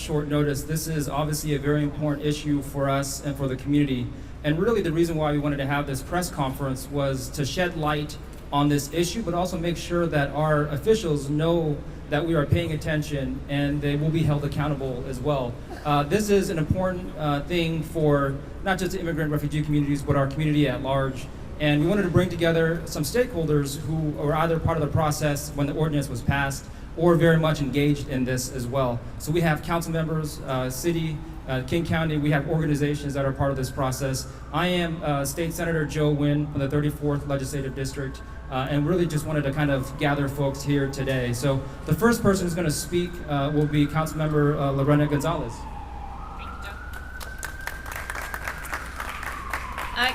short notice. This is obviously a very important issue for us and for the community. And really the reason why we wanted to have this press conference was to shed light on this issue, but also make sure that our officials know that we are paying attention and they will be held accountable as well. This is an important thing for not just the immigrant refugee communities, but our community at large. And we wanted to bring together some stakeholders who were either part of the process when the ordinance was passed or very much engaged in this as well. So we have council members, city, King County, we have organizations that are part of this process. I am State Senator Joe Nguyen from the 34th Legislative District, and really just wanted to kind of gather folks here today. So the first person who's going to speak will be Councilmember Lorena Gonzalez.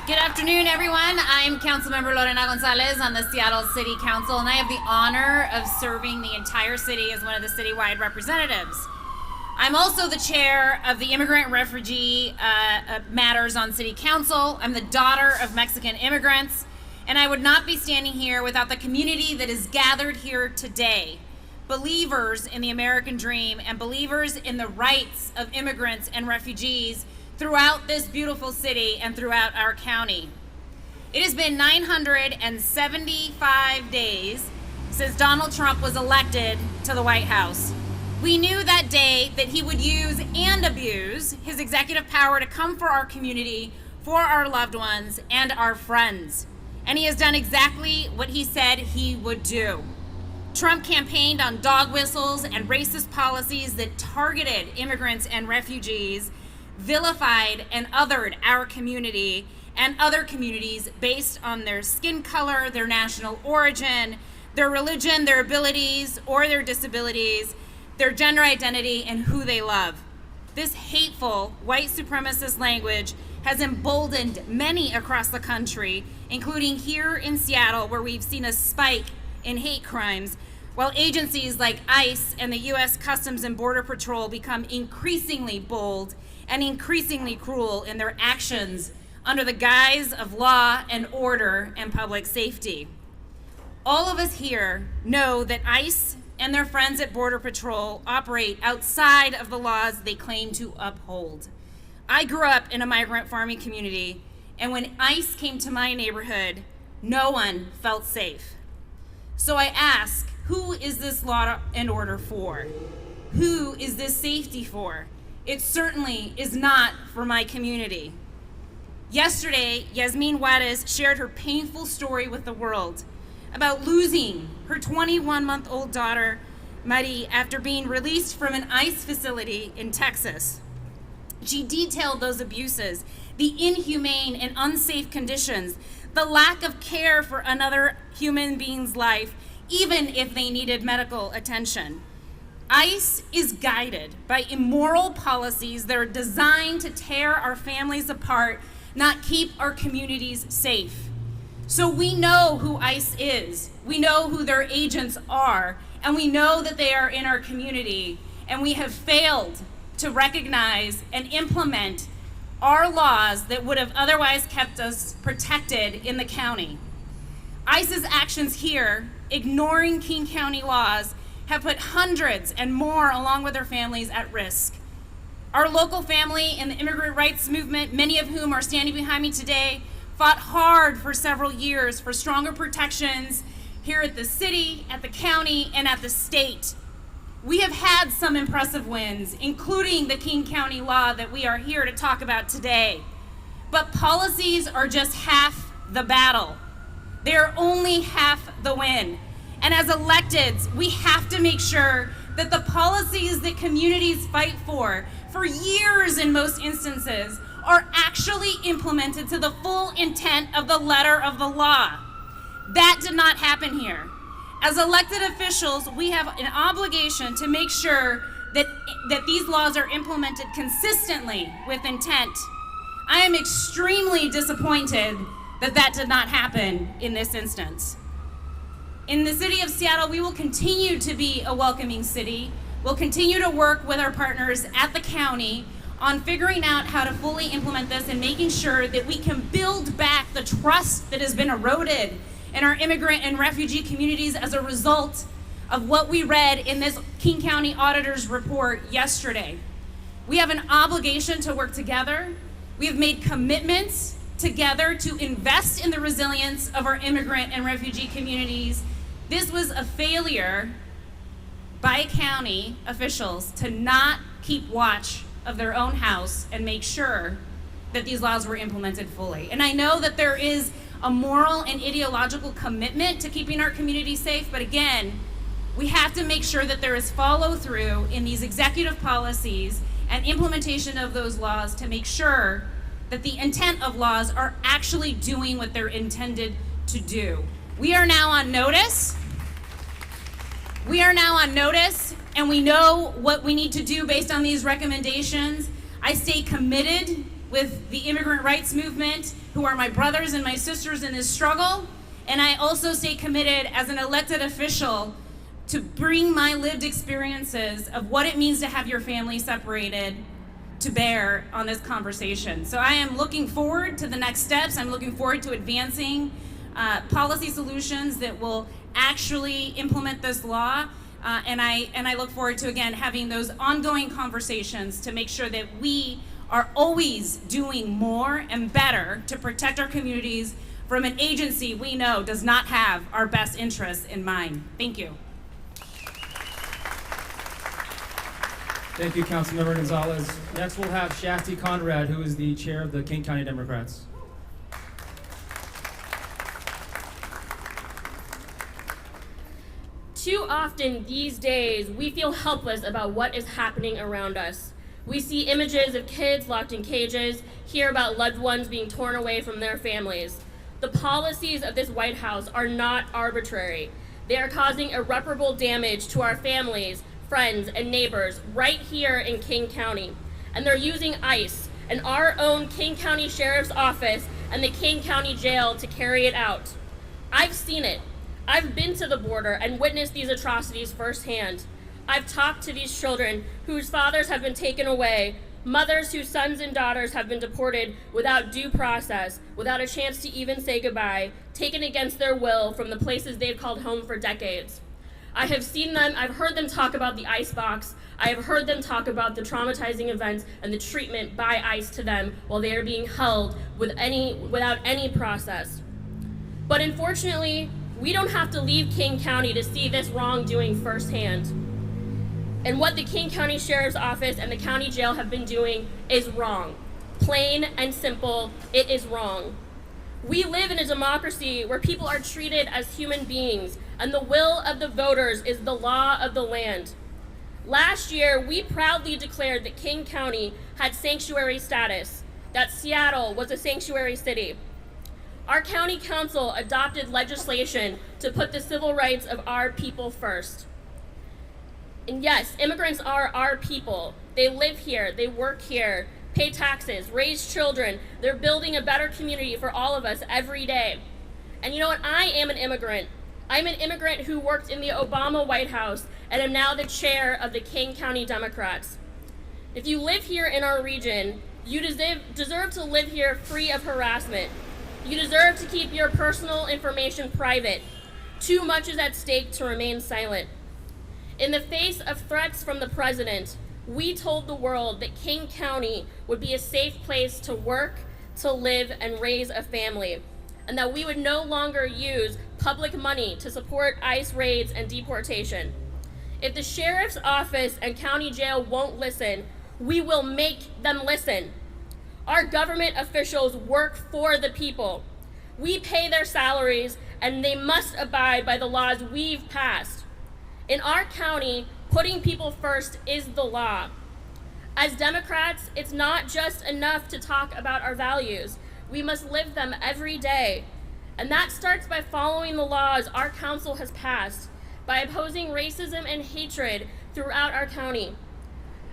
Good afternoon, everyone. I'm Councilmember Lorena Gonzalez on the Seattle City Council, and I have the honor of serving the entire city as one of the citywide representatives. I'm also the chair of the Immigrant Refugee Matters on City Council. I'm the daughter of Mexican immigrants, and I would not be standing here without the community that is gathered here today. Believers in the American dream and believers in the rights of immigrants and refugees throughout this beautiful city and throughout our county. It has been 975 days since Donald Trump was elected to the White House. We knew that day that he would use and abuse his executive power to come for our community, for our loved ones, and our friends. And he has done exactly what he said he would do. Trump campaigned on dog whistles and racist policies that targeted immigrants and refugees, vilified and othered our community and other communities based on their skin color, their national origin, their religion, their abilities or their disabilities, their gender identity, and who they love. This hateful white supremacist language has emboldened many across the country, including here in Seattle, where we've seen a spike in hate crimes, while agencies like ICE and the U.S. Customs and Border Patrol become increasingly bold and increasingly cruel in their actions under the guise of law and order and public safety. All of us here know that ICE and their friends at Border Patrol operate outside of the laws they claim to uphold. I grew up in a migrant farming community, and when ICE came to my neighborhood, no one felt safe. So I ask, who is this law and order for? Who is this safety for? It certainly is not for my community. Yesterday, Yasmin Juarez shared her painful story with the world about losing her 21-month-old daughter, Marie, after being released from an ICE facility in Texas. She detailed those abuses, the inhumane and unsafe conditions, the lack of care for another human being's life, even if they needed medical attention. ICE is guided by immoral policies that are designed to tear our families apart, not keep our communities safe. So we know who ICE is, we know who their agents are, and we know that they are in our community, and we have failed to recognize and implement our laws that would have otherwise kept us protected in the county. ICE's actions here, ignoring King County laws, have put hundreds and more along with their families at risk. Our local family in the immigrant rights movement, many of whom are standing behind me today, fought hard for several years for stronger protections here at the city, at the county, and at the state. We have had some impressive wins, including the King County law that we are here to talk about today. But policies are just half the battle. They are only half the win. And as electeds, we have to make sure that the policies that communities fight for years in most instances, are actually implemented to the full intent of the letter of the law. That did not happen here. As elected officials, we have an obligation to make sure that these laws are implemented consistently with intent. I am extremely disappointed that that did not happen in this instance. In the city of Seattle, we will continue to be a welcoming city. We'll continue to work with our partners at the county on figuring out how to fully implement this and making sure that we can build back the trust that has been eroded in our immigrant and refugee communities as a result of what we read in this King County Auditor's report yesterday. We have an obligation to work together. We have made commitments together to invest in the resilience of our immigrant and refugee communities. This was a failure by county officials to not keep watch of their own house and make sure that these laws were implemented fully. And I know that there is a moral and ideological commitment to keeping our community safe, but again, we have to make sure that there is follow through in these executive policies and implementation of those laws to make sure that the intent of laws are actually doing what they're intended to do. We are now on notice. And we know what we need to do based on these recommendations. I stay committed with the immigrant rights movement, who are my brothers and my sisters in this struggle. And I also stay committed as an elected official to bring my lived experiences of what it means to have your family separated to bear on this conversation. So I am looking forward to the next steps. I'm looking forward to advancing policy solutions that will actually implement this law. And I look forward to, again, having those ongoing conversations to make sure that we are always doing more and better to protect our communities from an agency we know does not have our best interests in mind. Thank you. Thank you, Councilmember Gonzalez. Next, we'll have Shakti Conrad, who is the chair of the King County Democrats. Too often these days, we feel helpless about what is happening around us. We see images of kids locked in cages, hear about loved ones being torn away from their families. The policies of this White House are not arbitrary. They are causing irreparable damage to our families, friends, and neighbors right here in King County. And they're using ICE and our own King County Sheriff's Office and the King County Jail to carry it out. I've seen it. I've been to the border and witnessed these atrocities firsthand. I've talked to these children whose fathers have been taken away, mothers whose sons and daughters have been deported without due process, without a chance to even say goodbye, taken against their will from the places they've called home for decades. I have seen them, I've heard them talk about the ICE box, I have heard them talk about the traumatizing events and the treatment by ICE to them while they are being held without any process. But unfortunately, we don't have to leave King County to see this wrongdoing firsthand. And what the King County Sheriff's Office and the county jail have been doing is wrong. Plain and simple, it is wrong. We live in a democracy where people are treated as human beings, and the will of the voters is the law of the land. Last year, we proudly declared that King County had sanctuary status, that Seattle was a sanctuary city. Our county council adopted legislation to put the civil rights of our people first. And yes, immigrants are our people. They live here, they work here, pay taxes, raise children. They're building a better community for all of us every day. And you know what? I am an immigrant. I'm an immigrant who worked in the Obama White House and am now the chair of the King County Democrats. If you live here in our region, you deserve to live here free of harassment. You deserve to keep your personal information private. Too much is at stake to remain silent. In the face of threats from the president, we told the world that King County would be a safe place to work, to live, and raise a family, and that we would no longer use public money to support ICE raids and deportation. If the sheriff's office and county jail won't listen, we will make them listen. Our government officials work for the people. We pay their salaries, and they must abide by the laws we've passed. In our county, putting people first is the law. As Democrats, it's not just enough to talk about our values. We must live them every day. And that starts by following the laws our council has passed, by opposing racism and hatred throughout our county.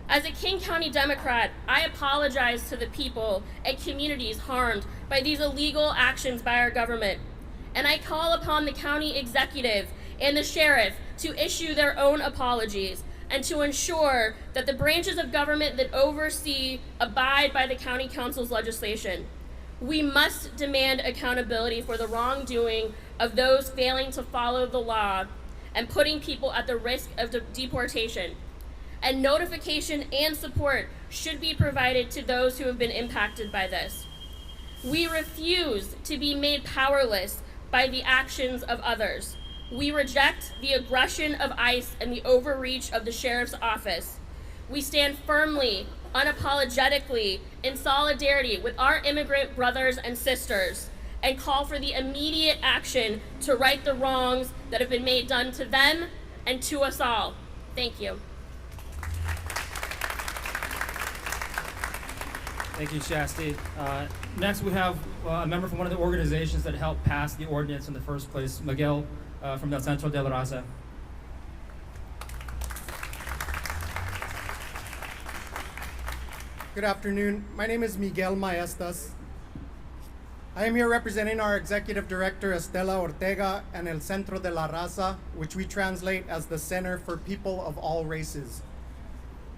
As a King County Democrat, I apologize to the people and communities harmed by these illegal actions by our government. And I call upon the county executive and the sheriff to issue their own apologies and to ensure that the branches of government that oversee abide by the county council's legislation. We must demand accountability for the wrongdoing of those failing to follow the law and putting people at the risk of deportation. and notification and support should be provided to those who have been impacted by this. We refuse to be made powerless by the actions of others. We reject the aggression of ICE and the overreach of the sheriff's office. We stand firmly, unapologetically, in solidarity with our immigrant brothers and sisters and call for the immediate action to right the wrongs that have been done to them and to us all. Thank you. Thank you, Shasti. Next, we have a member from one of the organizations that helped pass the ordinance in the first place, Miguel from the Centro de la Raza. Good afternoon. My name is Miguel Maestas. I am here representing our Executive Director, Estela Ortega, and El Centro de la Raza, which we translate as the Center for People of All Races.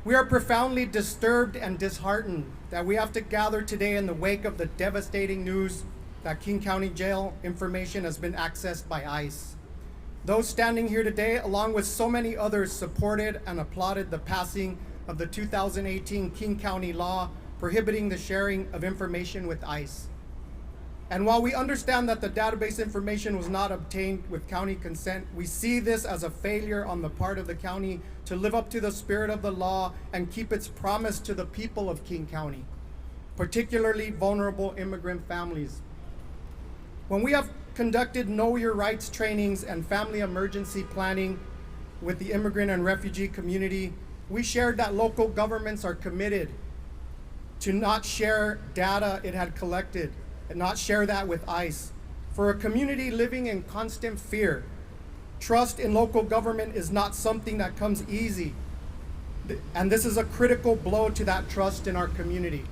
We are profoundly disturbed and disheartened that we have to gather today in the wake of the devastating news that King County Jail information has been accessed by ICE. Those standing here today, along with so many others, supported and applauded the passing of the 2018 King County law prohibiting the sharing of information with ICE. And while we understand that the database information was not obtained with county consent, we see this as a failure on the part of the county to live up to the spirit of the law and keep its promise to the people of King County, particularly vulnerable immigrant families. When we have conducted Know Your Rights trainings and family emergency planning with the immigrant and refugee community, we shared that local governments are committed to not share data it had collected and not share that with ICE. For a community living in constant fear, trust in local government is not something that comes easy. And this is a critical blow to that trust in our community.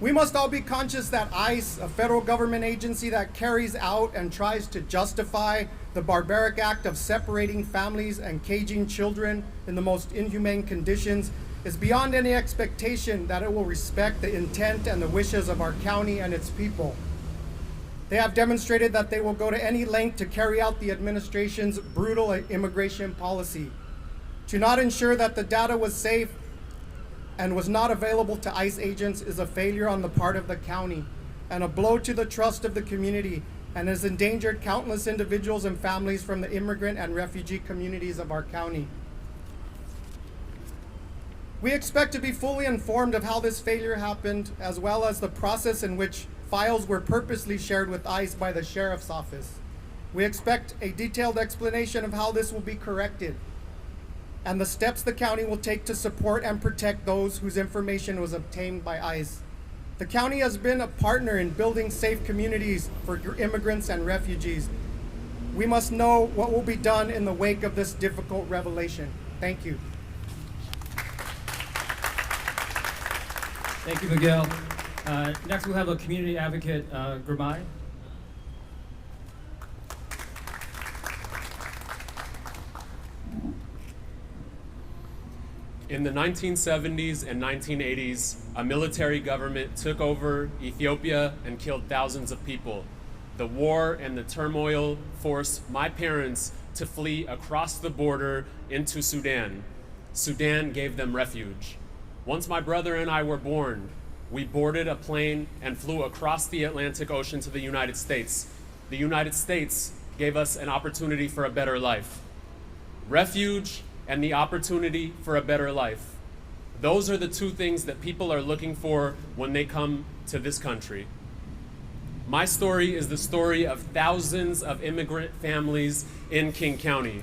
We must all be conscious that ICE, a federal government agency that carries out and tries to justify the barbaric act of separating families and caging children in the most inhumane conditions, is beyond any expectation that it will respect the intent and the wishes of our county and its people. They have demonstrated that they will go to any length to carry out the administration's brutal immigration policy. To not ensure that the data was safe and was not available to ICE agents is a failure on the part of the county and a blow to the trust of the community, and has endangered countless individuals and families from the immigrant and refugee communities of our county. We expect to be fully informed of how this failure happened, as well as the process in which files were purposely shared with ICE by the Sheriff's Office. We expect a detailed explanation of how this will be corrected and the steps the county will take to support and protect those whose information was obtained by ICE. The county has been a partner in building safe communities for immigrants and refugees. We must know what will be done in the wake of this difficult revelation. Thank you. Thank you, Miguel. Next, we'll have a community advocate, Gramai. In the 1970s and 1980s, a military government took over Ethiopia and killed thousands of people. The war and the turmoil forced my parents to flee across the border into Sudan. Sudan gave them refuge. Once my brother and I were born, we boarded a plane and flew across the Atlantic Ocean to the United States. The United States gave us an opportunity for a better life. Refuge and the opportunity for a better life. Those are the two things that people are looking for when they come to this country. My story is the story of thousands of immigrant families in King County.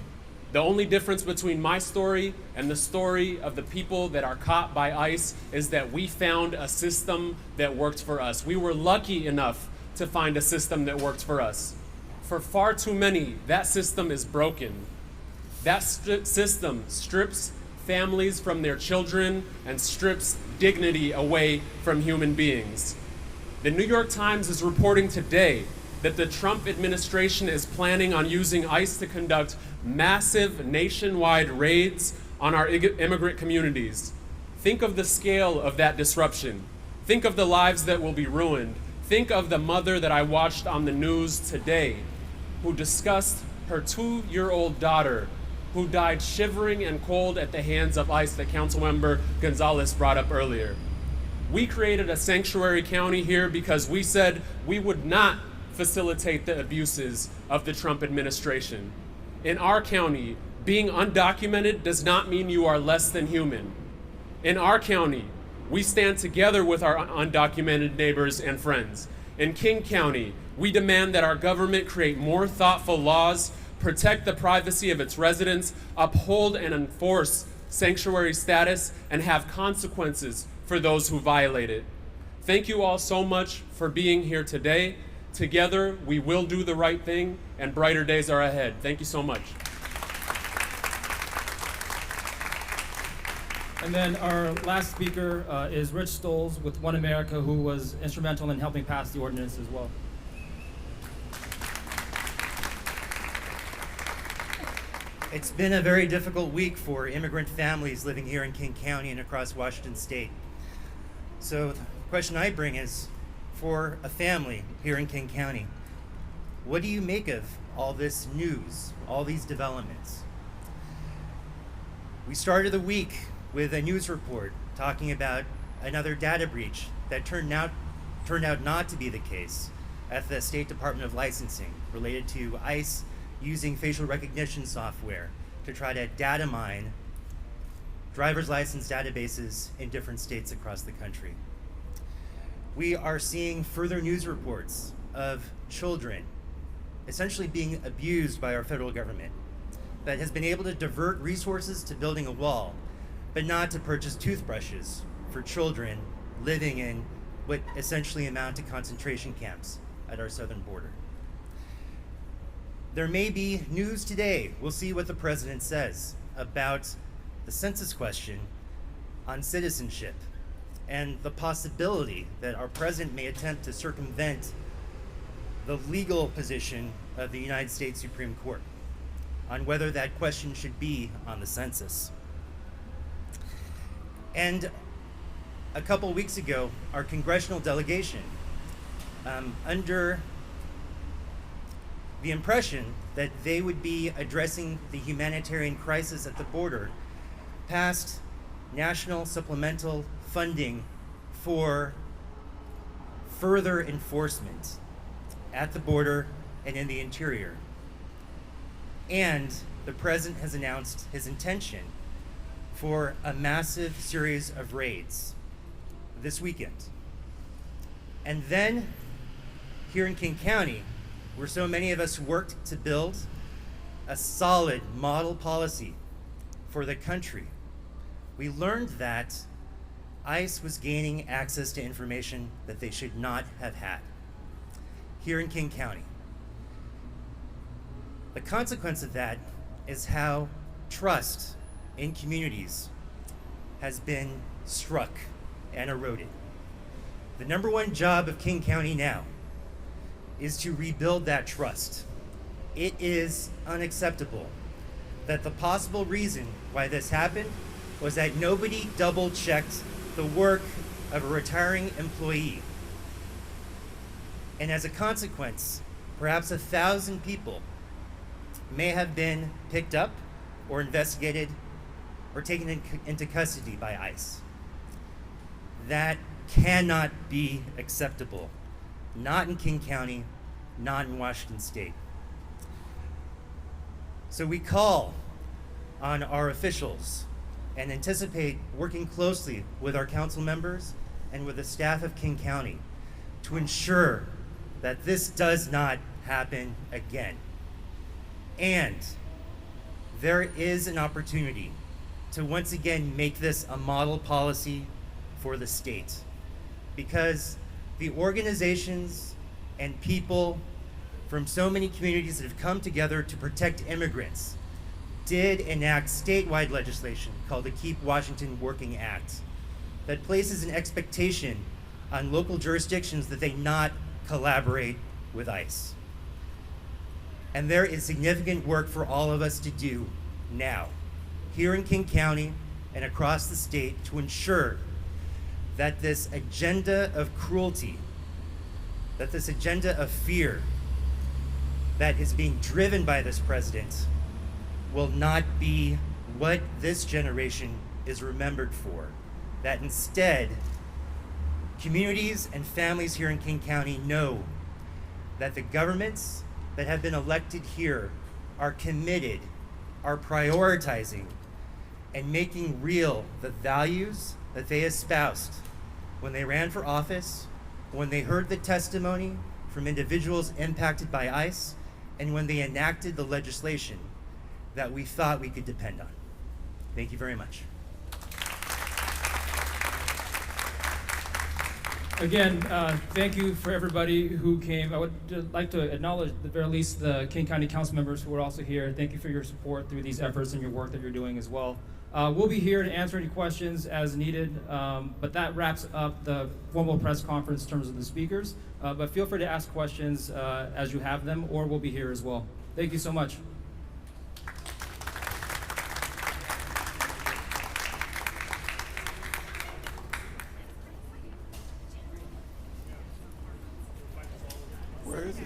The only difference between my story and the story of the people that are caught by ICE is that we found a system that worked for us. We were lucky enough to find a system that worked for us. For far too many, that system is broken. That system strips families from their children and strips dignity away from human beings. The New York Times is reporting today that the Trump administration is planning on using ICE to conduct massive nationwide raids on our immigrant communities. Think of the scale of that disruption. Think of the lives that will be ruined. Think of the mother that I watched on the news today who discussed her 2-year-old daughter who died shivering and cold at the hands of ICE that Councilmember Gonzalez brought up earlier. We created a sanctuary county here because we said we would not facilitate the abuses of the Trump administration. In our county, being undocumented does not mean you are less than human. In our county, we stand together with our undocumented neighbors and friends. In King County, we demand that our government create more thoughtful laws, protect the privacy of its residents, uphold and enforce sanctuary status, and have consequences for those who violate it. Thank you all so much for being here today. Together, we will do the right thing, and brighter days are ahead. Thank you so much. And then our last speaker is Rich Stolz with One America, who was instrumental in helping pass the ordinance as well. It's been a very difficult week for immigrant families living here in King County and across Washington State. So the question I bring is, for a family here in King County, what do you make of all this news, all these developments? We started the week with a news report talking about another data breach that turned out not to be the case at the State Department of Licensing related to ICE using facial recognition software to try to data mine driver's license databases in different states across the country. We are seeing further news reports of children essentially being abused by our federal government that has been able to divert resources to building a wall, but not to purchase toothbrushes for children living in what essentially amount to concentration camps at our southern border. There may be news today. We'll see what the president says about the census question on citizenship and the possibility that our president may attempt to circumvent the legal position of the United States Supreme Court on whether that question should be on the census. And a couple weeks ago, our congressional delegation, under the impression that they would be addressing the humanitarian crisis at the border, passed national supplemental funding for further enforcement at the border and in the interior. And the president has announced his intention for a massive series of raids this weekend. And then here in King County, where so many of us worked to build a solid model policy for the country, we learned that ICE was gaining access to information that they should not have had here in King County. The consequence of that is how trust in communities has been struck and eroded. The number one job of King County now is to rebuild that trust. It is unacceptable that the possible reason why this happened was that nobody double-checked the work of a retiring employee. And as a consequence, perhaps 1,000 people may have been picked up or investigated or taken into custody by ICE. That cannot be acceptable. Not in King County, not in Washington State. So we call on our officials and anticipate working closely with our council members and with the staff of King County to ensure that this does not happen again. And there is an opportunity to once again make this a model policy for the state, because the organizations and people from so many communities that have come together to protect immigrants did enact statewide legislation called the Keep Washington Working Act that places an expectation on local jurisdictions that they not collaborate with ICE. And there is significant work for all of us to do now, here in King County and across the state, to ensure that this agenda of cruelty, that this agenda of fear that is being driven by this president will not be what this generation is remembered for. That instead, communities and families here in King County know that the governments that have been elected here are committed, are prioritizing, and making real the values that they espoused when they ran for office, when they heard the testimony from individuals impacted by ICE, and when they enacted the legislation that we thought we could depend on. Thank you very much. Again, thank you for everybody who came. I would like to acknowledge at the very least the King County Council members who are also here. Thank you for your support through these efforts and your work that you're doing as well. We'll be here to answer any questions as needed, but that wraps up the formal press conference in terms of the speakers. But feel free to ask questions as you have them, or we'll be here as well. Thank you so much. Where is it?